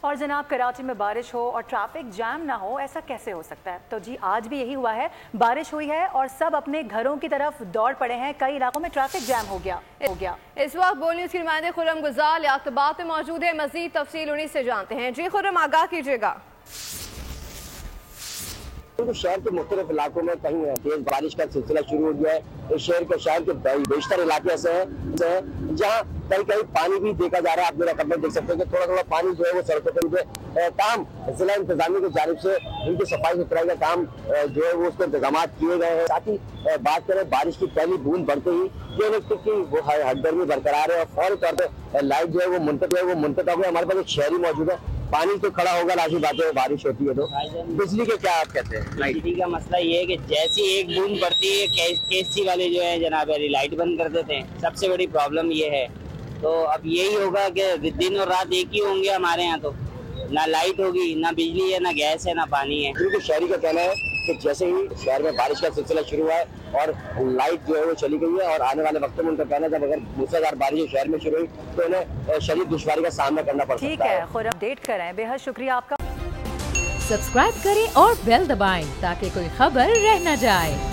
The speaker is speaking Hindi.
और जनाब कराची में बारिश हो और ट्रैफिक जैम ना हो, ऐसा कैसे हो सकता है? तो जी आज भी यही हुआ है, बारिश हुई है और सब अपने घरों की तरफ दौड़ पड़े हैं। कई इलाकों में ट्रैफिक जैम हो गया। इस वक्त बोल न्यूज़ की नुमाइंदे खुर्रम गुज़ार लियाकताबाद में मौजूद है। मजीद तफसील उन्हीं से जानते हैं। जी खुर्रम, आगाह कीजिएगा। तो शहर के मुख्तलिफ इलाकों में कहीं तेज बारिश का सिलसिला शुरू हो गया है। शहर के बेशतर इलाके ऐसे हैं जहाँ कहीं कहीं पानी भी देखा जा रहा है। आप मेरा कपड़े देख सकते हैं कि थोड़ा थोड़ा पानी जो है वो सड़कों पर काम जिला इंतजामिया की जानिब से इनकी सफाई सुथराई का काम जो है वो उसके इंतजाम किए गए हैं। साथ ही बात करें बारिश की पहली बूंद बढ़ते ही जो इलेक्ट्रिक की वो हदगर्मी बरकरार है और फौरी तौर पर लाइट जो है वो मुंतखब है। हमारे पास एक शहरी मौजूद है। पानी तो खड़ा होगा, लाजमी बात है, बारिश होती है तो बिजली के क्या आप कहते हैं? बिजली का मसला ये है कि जैसी एक बूंद पड़ती है केसी वाले जो है जनाब लाइट बंद कर देते हैं। सबसे बड़ी प्रॉब्लम ये है। तो अब यही होगा कि दिन और रात एक ही होंगे हमारे यहाँ। तो ना लाइट होगी, ना बिजली है, ना गैस है, ना पानी है। क्योंकि शहरी का कहना है कि जैसे ही शहर में बारिश का सिलसिला शुरू हुआ है और लाइट जो है वो चली गई है और आने वाले वक्त में उनका कहना है जब अगर मूसलाधार बारिश शहर में शुरू हुई तो उन्हें शदीद दुश्वारी का सामना करना पड़ सकता है। ठीक है खुर्रम, अपडेट करें। बेहद शुक्रिया आपका। सब्सक्राइब करें और बेल दबाएं ताकि कोई खबर रह न जाए।